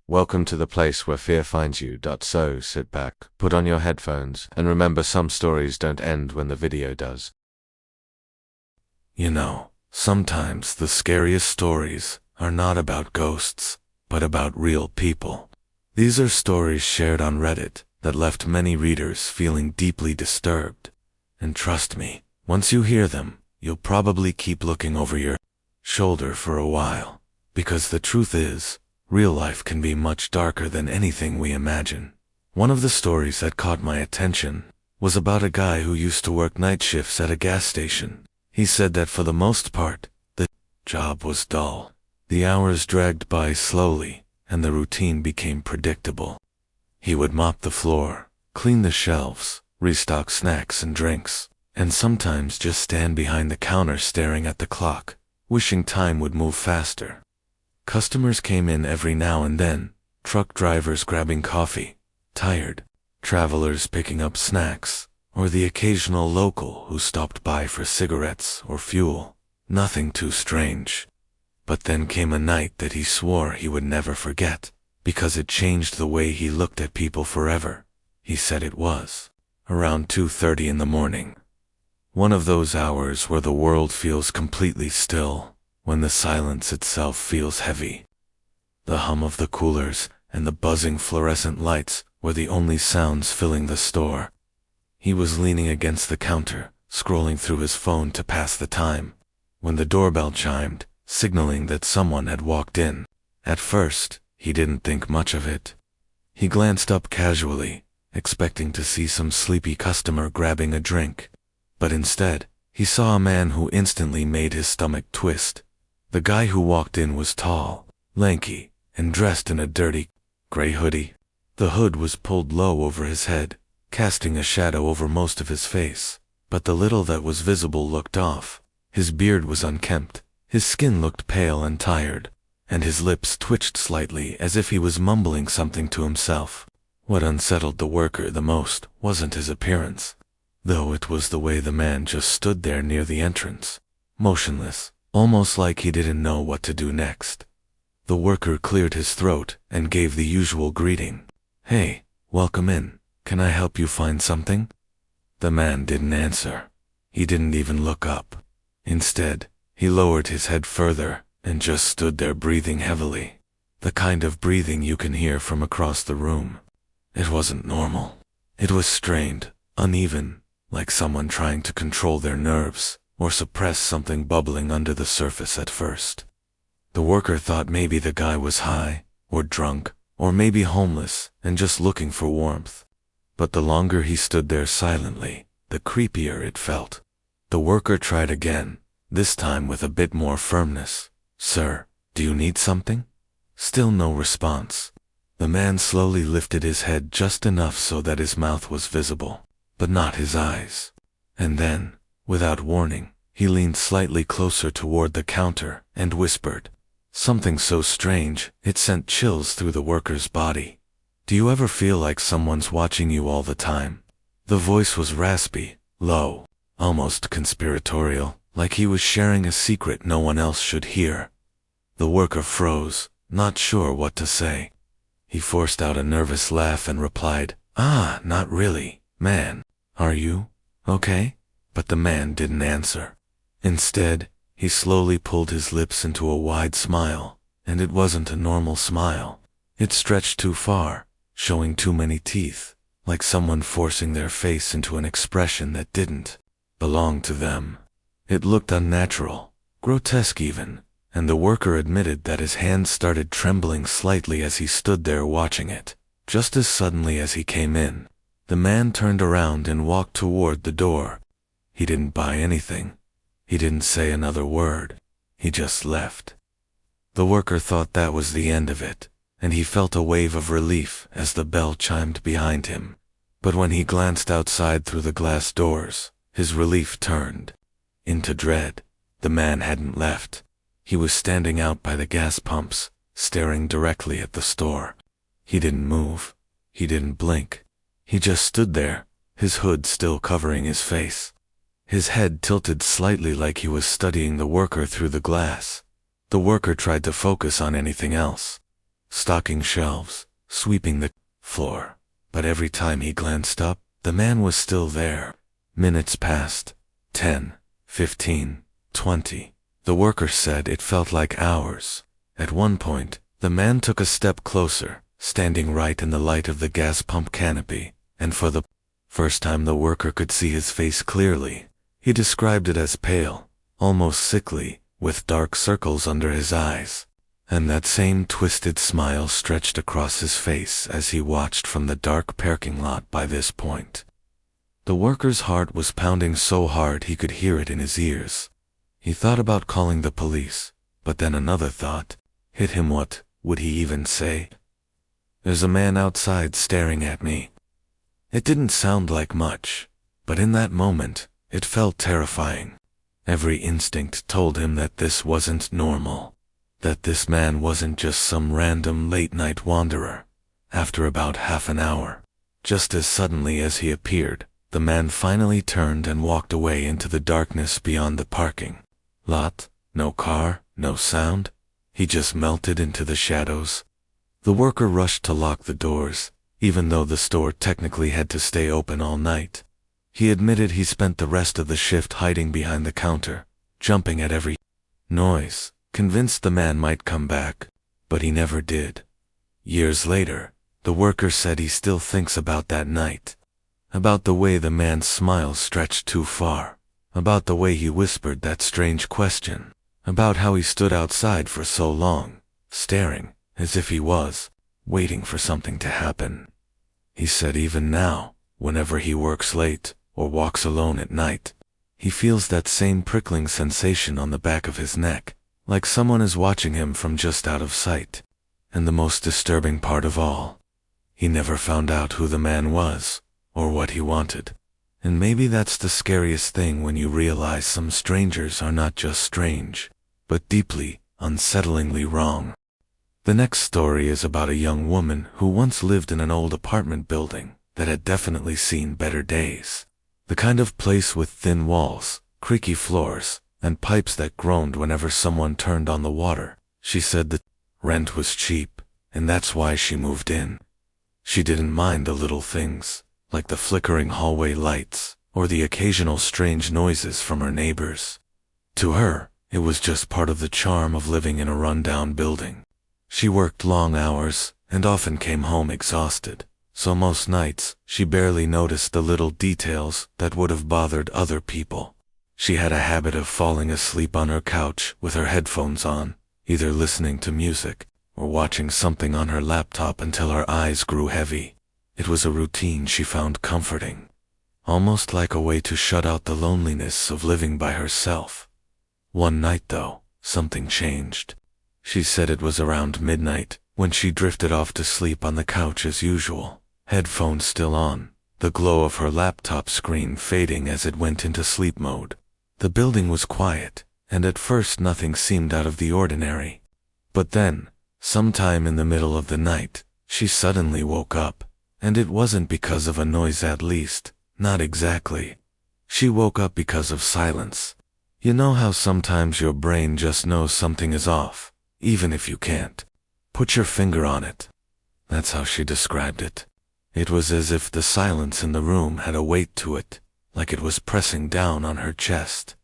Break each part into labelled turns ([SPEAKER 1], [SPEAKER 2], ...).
[SPEAKER 1] Welcome to the place where fear finds you. So sit back, put on your headphones, and remember some stories don't end when the video does.
[SPEAKER 2] You know, sometimes the scariest stories are not about ghosts, but about real people. These are stories shared on Reddit that left many readers feeling deeply disturbed. And trust me, once you hear them, you'll probably keep looking over your shoulder for a while. Because the truth is, real life can be much darker than anything we imagine. One of the stories that caught my attention was about a guy who used to work night shifts at a gas station. He said that for the most part, the job was dull. The hours dragged by slowly, and the routine became predictable. He would mop the floor, clean the shelves, restock snacks and drinks, and sometimes just stand behind the counter staring at the clock, wishing time would move faster. Customers came in every now and then, truck drivers grabbing coffee, tired, travelers picking up snacks, or the occasional local who stopped by for cigarettes or fuel. Nothing too strange. But then came a night that he swore he would never forget, because it changed the way he looked at people forever. He said it was around 2:30 in the morning. One of those hours where the world feels completely still, when the silence itself feels heavy. The hum of the coolers and the buzzing fluorescent lights were the only sounds filling the store. He was leaning against the counter, scrolling through his phone to pass the time, when the doorbell chimed, signaling that someone had walked in. At first, he didn't think much of it. He glanced up casually, expecting to see some sleepy customer grabbing a drink. But instead, he saw a man who instantly made his stomach twist. The guy who walked in was tall, lanky, and dressed in a dirty, gray hoodie. The hood was pulled low over his head, casting a shadow over most of his face, but the little that was visible looked off. His beard was unkempt, his skin looked pale and tired, and his lips twitched slightly as if he was mumbling something to himself. What unsettled the worker the most wasn't his appearance, though it was the way the man just stood there near the entrance, motionless, almost like he didn't know what to do next. The worker cleared his throat and gave the usual greeting. "Hey, welcome in. Can I help you find something?" The man didn't answer. He didn't even look up. Instead, he lowered his head further and just stood there breathing heavily. The kind of breathing you can hear from across the room. It wasn't normal. It was strained, uneven, like someone trying to control their nerves or suppress something bubbling under the surface at first. The worker thought maybe the guy was high, or drunk, or maybe homeless and just looking for warmth. But the longer he stood there silently, the creepier it felt. The worker tried again, this time with a bit more firmness. "Sir, do you need something?" Still no response. The man slowly lifted his head just enough so that his mouth was visible, but not his eyes. And then, without warning, he leaned slightly closer toward the counter and whispered something so strange it sent chills through the worker's body. "Do you ever feel like someone's watching you all the time?" The voice was raspy, low, almost conspiratorial, like he was sharing a secret no one else should hear. The worker froze, not sure what to say. He forced out a nervous laugh and replied, "Not really, man. Are you okay?" But the man didn't answer. Instead, he slowly pulled his lips into a wide smile, and it wasn't a normal smile. It stretched too far, showing too many teeth, like someone forcing their face into an expression that didn't belong to them. It looked unnatural, grotesque even, and the worker admitted that his hands started trembling slightly as he stood there watching it. Just as suddenly as he came in, the man turned around and walked toward the door. He didn't buy anything. He didn't say another word. He just left. The worker thought that was the end of it, and he felt a wave of relief as the bell chimed behind him. But when he glanced outside through the glass doors, his relief turned into dread. The man hadn't left. He was standing out by the gas pumps, staring directly at the store. He didn't move. He didn't blink. He just stood there, his hood still covering his face. His head tilted slightly like he was studying the worker through the glass. The worker tried to focus on anything else. stocking shelves, sweeping the floor. But every time he glanced up, the man was still there. Minutes passed. 10, 15, 20. The worker said it felt like hours. At one point, the man took a step closer, standing right in the light of the gas pump canopy, and for the first time the worker could see his face clearly. He described it as pale, almost sickly, with dark circles under his eyes. And that same twisted smile stretched across his face as he watched from the dark parking lot by this point. The worker's heart was pounding so hard he could hear it in his ears. He thought about calling the police, but then another thought hit him. What would he even say? "There's a man outside staring at me." It didn't sound like much, but in that moment, it felt terrifying. Every instinct told him that this wasn't normal, that this man wasn't just some random late-night wanderer. After about half an hour, just as suddenly as he appeared, the man finally turned and walked away into the darkness beyond the parking lot. No car, no sound. He just melted into the shadows. The worker rushed to lock the doors, even though the store technically had to stay open all night. He admitted he spent the rest of the shift hiding behind the counter, jumping at every noise, convinced the man might come back, but he never did. Years later, the worker said he still thinks about that night, about the way the man's smile stretched too far, about the way he whispered that strange question, about how he stood outside for so long, staring, as if he was waiting for something to happen. He said even now, whenever he works late or walks alone at night, he feels that same prickling sensation on the back of his neck, like someone is watching him from just out of sight. And the most disturbing part of all, he never found out who the man was, or what he wanted. And maybe that's the scariest thing, when you realize some strangers are not just strange, but deeply, unsettlingly wrong. The next story is about a young woman who once lived in an old apartment building that had definitely seen better days. The kind of place with thin walls, creaky floors, and pipes that groaned whenever someone turned on the water. She said the rent was cheap, and that's why she moved in. She didn't mind the little things, like the flickering hallway lights, or the occasional strange noises from her neighbors. To her, it was just part of the charm of living in a run-down building. She worked long hours, and often came home exhausted, so most nights, she barely noticed the little details that would have bothered other people. She had a habit of falling asleep on her couch with her headphones on, either listening to music or watching something on her laptop until her eyes grew heavy. It was a routine she found comforting, almost like a way to shut out the loneliness of living by herself. One night, though, something changed. She said it was around midnight when she drifted off to sleep on the couch as usual, headphones still on, the glow of her laptop screen fading as it went into sleep mode. The building was quiet, and at first nothing seemed out of the ordinary. But then, sometime in the middle of the night, she suddenly woke up, and it wasn't because of a noise, at least, not exactly. She woke up because of silence. You know how sometimes your brain just knows something is off, even if you can't put your finger on it? That's how she described it. It was as if the silence in the room had a weight to it, like it was pressing down on her chest.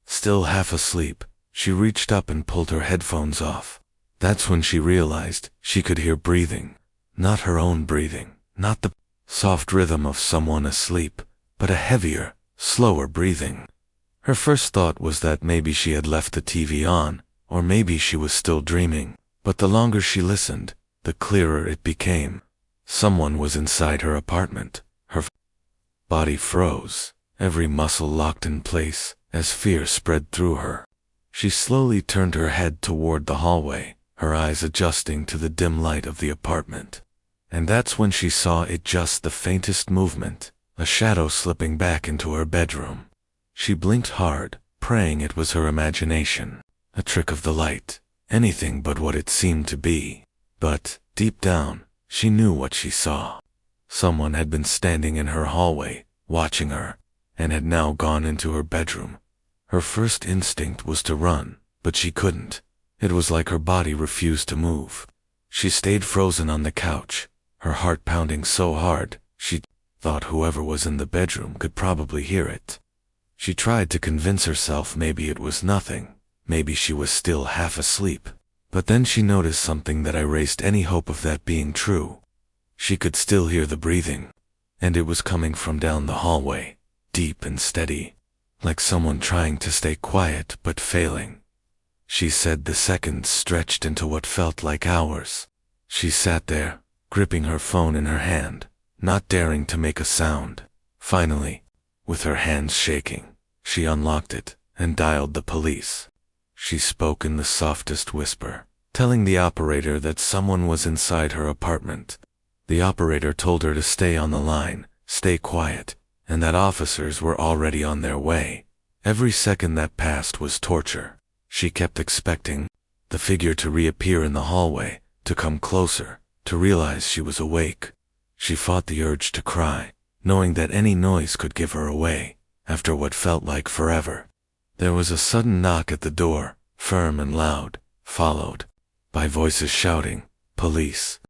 [SPEAKER 2] Still half asleep, she reached up and pulled her headphones off. That's when she realized she could hear breathing. Not her own breathing, not the soft rhythm of someone asleep, but a heavier, slower breathing. Her first thought was that maybe she had left the TV on, or maybe she was still dreaming, but the longer she listened, the clearer it became. Someone was inside her apartment. Her body froze, every muscle locked in place, as fear spread through her. She slowly turned her head toward the hallway, her eyes adjusting to the dim light of the apartment. And that's when she saw it, just the faintest movement, a shadow slipping back into her bedroom. She blinked hard, praying it was her imagination, a trick of the light, anything but what it seemed to be. But, deep down, she knew what she saw. Someone had been standing in her hallway, watching her, and had now gone into her bedroom. Her first instinct was to run, but she couldn't. It was like her body refused to move. She stayed frozen on the couch, her heart pounding so hard, she thought whoever was in the bedroom could probably hear it. She tried to convince herself maybe it was nothing, maybe she was still half asleep. But then she noticed something that erased any hope of that being true. She could still hear the breathing, and it was coming from down the hallway, deep and steady, like someone trying to stay quiet but failing. She said the seconds stretched into what felt like hours. She sat there, gripping her phone in her hand, not daring to make a sound. Finally, with her hands shaking, she unlocked it and dialed the police. She spoke in the softest whisper, telling the operator that someone was inside her apartment. The operator told her to stay on the line, stay quiet, and that officers were already on their way. Every second that passed was torture. She kept expecting the figure to reappear in the hallway, to come closer, to realize she was awake. She fought the urge to cry, knowing that any noise could give her away, after what felt like forever. There was a sudden knock at the door, firm and loud, followed by voices shouting, "Police!"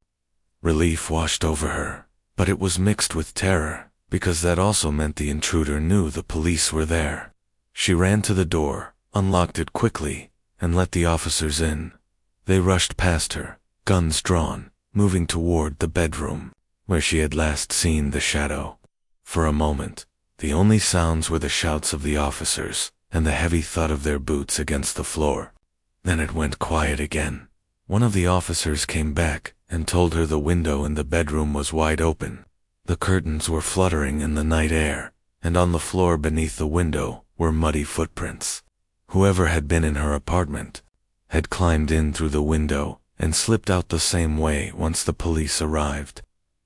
[SPEAKER 2] Relief washed over her, but it was mixed with terror, because that also meant the intruder knew the police were there. She ran to the door, unlocked it quickly, and let the officers in. They rushed past her, guns drawn, moving toward the bedroom, where she had last seen the shadow. For a moment, the only sounds were the shouts of the officers and the heavy thud of their boots against the floor. Then it went quiet again. One of the officers came back and told her the window in the bedroom was wide open. The curtains were fluttering in the night air, and on the floor beneath the window were muddy footprints. Whoever had been in her apartment had climbed in through the window and slipped out the same way once the police arrived.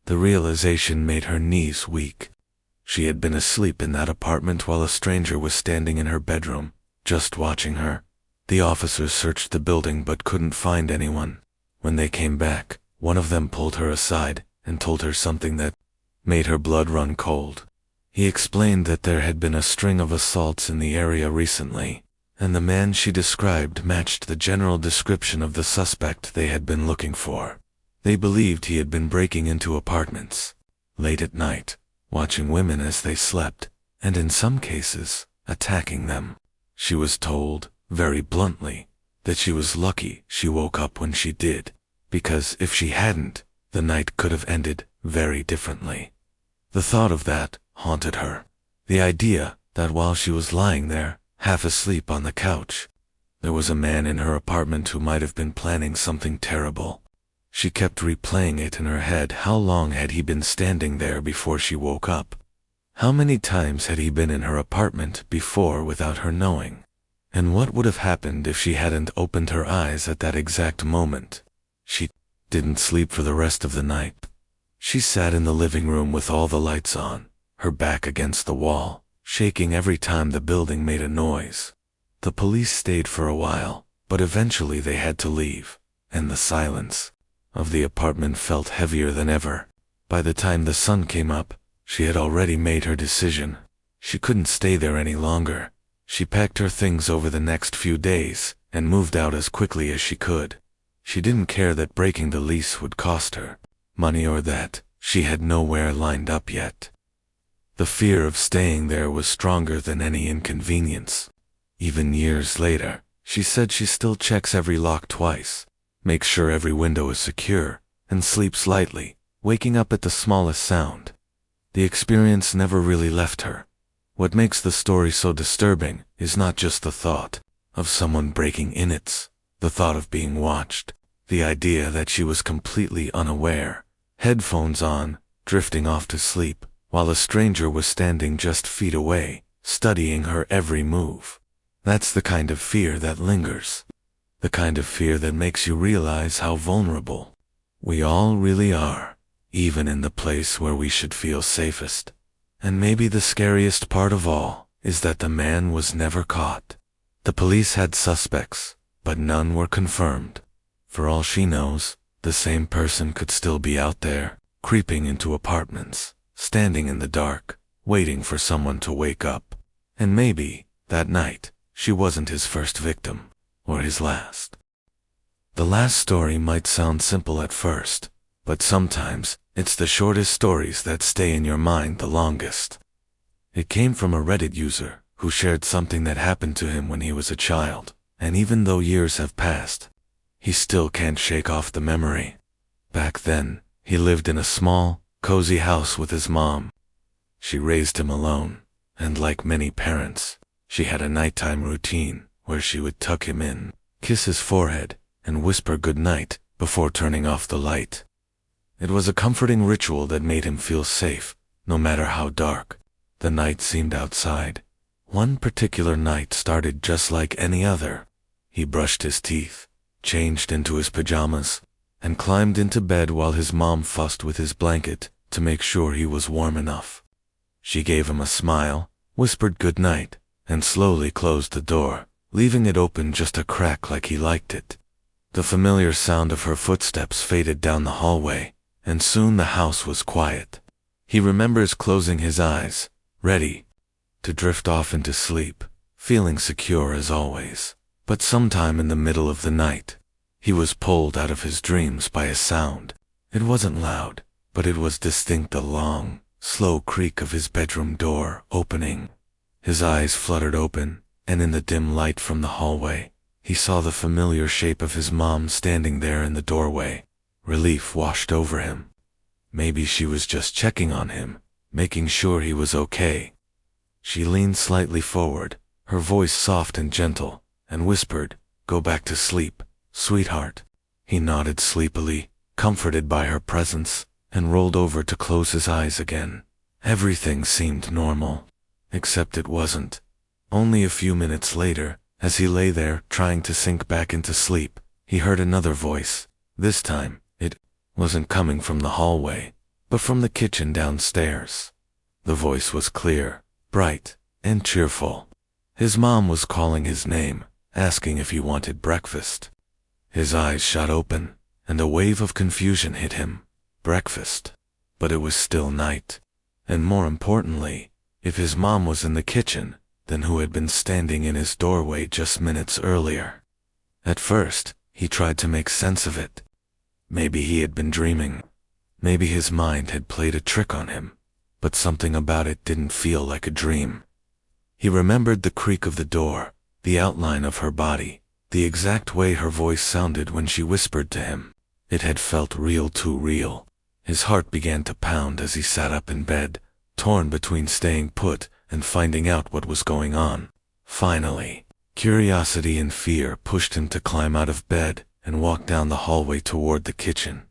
[SPEAKER 2] The realization made her knees weak. She had been asleep in that apartment while a stranger was standing in her bedroom, just watching her. The officers searched the building but couldn't find anyone. When they came back, one of them pulled her aside and told her something that made her blood run cold. He explained that there had been a string of assaults in the area recently, and the man she described matched the general description of the suspect they had been looking for. They believed he had been breaking into apartments late at night, watching women as they slept, and in some cases, attacking them. She was told, very bluntly, that she was lucky she woke up when she did, because if she hadn't, the night could have ended very differently. The thought of that haunted her. The idea that while she was lying there, half asleep on the couch, there was a man in her apartment who might have been planning something terrible. She kept replaying it in her head. How long had he been standing there before she woke up? How many times had he been in her apartment before without her knowing? And what would have happened if she hadn't opened her eyes at that exact moment? She didn't sleep for the rest of the night. She sat in the living room with all the lights on, her back against the wall, shaking every time the building made a noise. The police stayed for a while, but eventually they had to leave, and the silence of the apartment felt heavier than ever. By the time the sun came up, she had already made her decision. She couldn't stay there any longer. She packed her things over the next few days and moved out as quickly as she could. She didn't care that breaking the lease would cost her money or that she had nowhere lined up yet. The fear of staying there was stronger than any inconvenience. Even years later, she said she still checks every lock twice, makes sure every window is secure, and sleeps lightly, waking up at the smallest sound. The experience never really left her. What makes the story so disturbing is not just the thought of someone breaking in, it's the thought of being watched, the idea that she was completely unaware, headphones on, drifting off to sleep, while a stranger was standing just feet away, studying her every move. That's the kind of fear that lingers. The kind of fear that makes you realize how vulnerable we all really are, even in the place where we should feel safest. And maybe the scariest part of all is that the man was never caught. The police had suspects, but none were confirmed. For all she knows, the same person could still be out there, creeping into apartments, standing in the dark, waiting for someone to wake up. And maybe, that night, she wasn't his first victim, or his last. The last story might sound simple at first, but sometimes it's the shortest stories that stay in your mind the longest. It came from a Reddit user who shared something that happened to him when he was a child, and even though years have passed, he still can't shake off the memory. Back then, he lived in a small, cozy house with his mom. She raised him alone, and like many parents, she had a nighttime routine where she would tuck him in, kiss his forehead, and whisper good night before turning off the light. It was a comforting ritual that made him feel safe, no matter how dark the night seemed outside. One particular night started just like any other. He brushed his teeth, changed into his pajamas, and climbed into bed while his mom fussed with his blanket to make sure he was warm enough. She gave him a smile, whispered good night, and slowly closed the door, leaving it open just a crack like he liked it. The familiar sound of her footsteps faded down the hallway, and soon the house was quiet. He remembers closing his eyes, ready to drift off into sleep, feeling secure as always. But sometime in the middle of the night, he was pulled out of his dreams by a sound. It wasn't loud, but it was distinct, the long, slow creak of his bedroom door opening. His eyes fluttered open, and in the dim light from the hallway, he saw the familiar shape of his mom standing there in the doorway. Relief washed over him. Maybe she was just checking on him, making sure he was okay. She leaned slightly forward, her voice soft and gentle, and whispered, "Go back to sleep, sweetheart." He nodded sleepily, comforted by her presence, and rolled over to close his eyes again. Everything seemed normal, except it wasn't. Only a few minutes later, as he lay there trying to sink back into sleep, he heard another voice. This time, it wasn't coming from the hallway, but from the kitchen downstairs. The voice was clear, bright, and cheerful. His mom was calling his name, asking if he wanted breakfast. His eyes shot open, and a wave of confusion hit him. Breakfast. But it was still night. And more importantly, if his mom was in the kitchen, then who had been standing in his doorway just minutes earlier? At first, he tried to make sense of it. Maybe he had been dreaming. Maybe his mind had played a trick on him. But something about it didn't feel like a dream. He remembered the creak of the door, the outline of her body, the exact way her voice sounded when she whispered to him. It had felt real, too real. His heart began to pound as he sat up in bed, torn between staying put and finding out what was going on. Finally, curiosity and fear pushed him to climb out of bed and walk down the hallway toward the kitchen.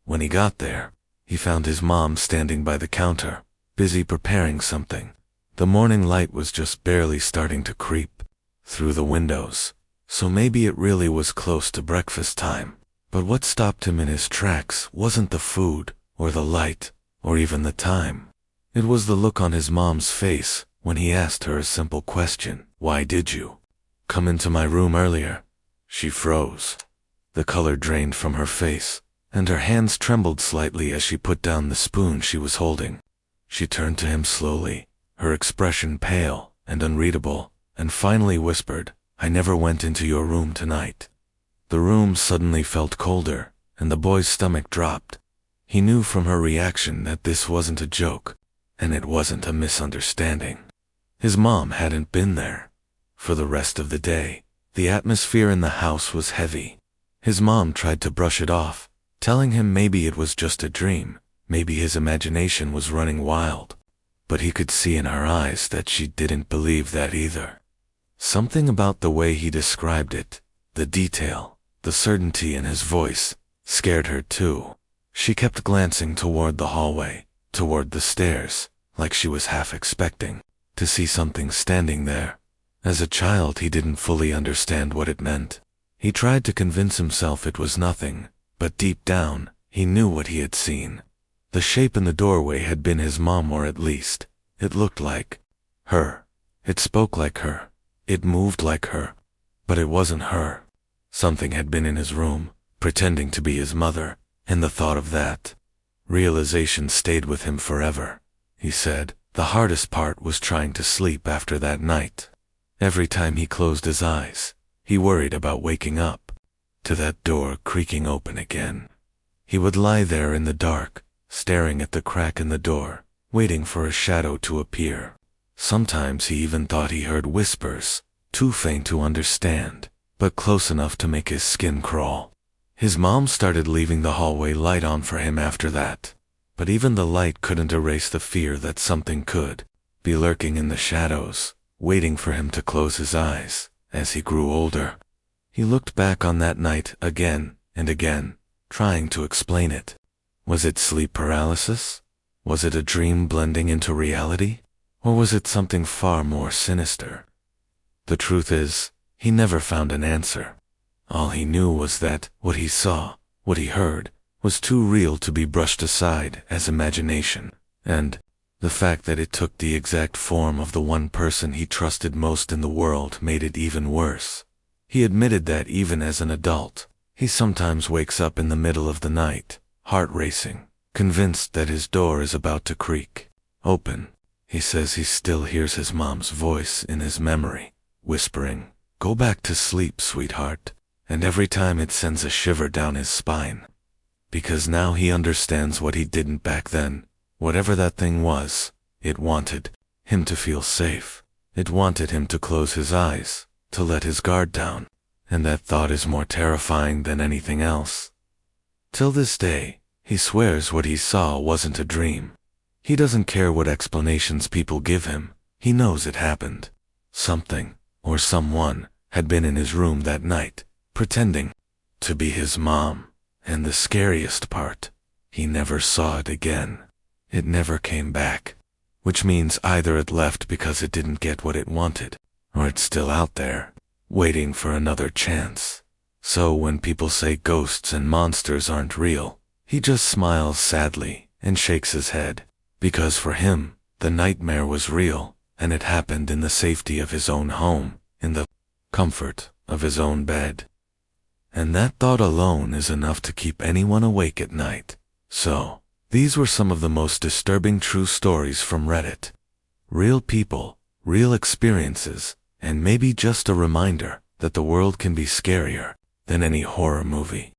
[SPEAKER 2] When he got there, he found his mom standing by the counter, busy preparing something. The morning light was just barely starting to creep through the windows, so maybe it really was close to breakfast time. But what stopped him in his tracks wasn't the food, or the light, or even the time. It was the look on his mom's face when he asked her a simple question. "Why did you come into my room earlier?" She froze. The color drained from her face, and her hands trembled slightly as she put down the spoon she was holding. She turned to him slowly, her expression pale and unreadable, and finally whispered, "I never went into your room tonight." The room suddenly felt colder, and the boy's stomach dropped. He knew from her reaction that this wasn't a joke, and it wasn't a misunderstanding. His mom hadn't been there. For the rest of the day, the atmosphere in the house was heavy. His mom tried to brush it off, telling him maybe it was just a dream, maybe his imagination was running wild. But he could see in her eyes that she didn't believe that either. Something about the way he described it, the detail, the certainty in his voice, scared her too. She kept glancing toward the hallway, toward the stairs, like she was half expecting to see something standing there. As a child, he didn't fully understand what it meant. He tried to convince himself it was nothing, but deep down, he knew what he had seen. The shape in the doorway had been his mom, or at least, it looked like her. It spoke like her. It moved like her. But it wasn't her. Something had been in his room, pretending to be his mother, and the thought of that realization stayed with him forever. He said the hardest part was trying to sleep after that night. Every time he closed his eyes, he worried about waking up. to that door creaking open again. He would lie there in the dark, staring at the crack in the door, waiting for a shadow to appear. Sometimes he even thought he heard whispers, too faint to understand, but close enough to make his skin crawl. His mom started leaving the hallway light on for him after that, but even the light couldn't erase the fear that something could be lurking in the shadows, waiting for him to close his eyes. As he grew older, he looked back on that night again and again, trying to explain it. Was it sleep paralysis? Was it a dream blending into reality? Or was it something far more sinister? The truth is, he never found an answer. All he knew was that what he saw, what he heard, was too real to be brushed aside as imagination, and the fact that it took the exact form of the one person he trusted most in the world made it even worse. He admitted that even as an adult, he sometimes wakes up in the middle of the night, heart racing, convinced that his door is about to creak open. He says he still hears his mom's voice in his memory, whispering, "Go back to sleep, sweetheart," and every time it sends a shiver down his spine. Because now he understands what he didn't back then. Whatever that thing was, it wanted him to feel safe. It wanted him to close his eyes, to let his guard down, and that thought is more terrifying than anything else. Till this day, he swears what he saw wasn't a dream. He doesn't care what explanations people give him. He knows it happened. Something, or someone, had been in his room that night, pretending to be his mom. And the scariest part, he never saw it again. It never came back. Which means either it left because it didn't get what it wanted, or it's still out there, waiting for another chance. So when people say ghosts and monsters aren't real, he just smiles sadly and shakes his head. Because for him, the nightmare was real, and it happened in the safety of his own home, in the comfort of his own bed. And that thought alone is enough to keep anyone awake at night. So, these were some of the most disturbing true stories from Reddit. Real people, real experiences, and maybe just a reminder that the world can be scarier than any horror movie.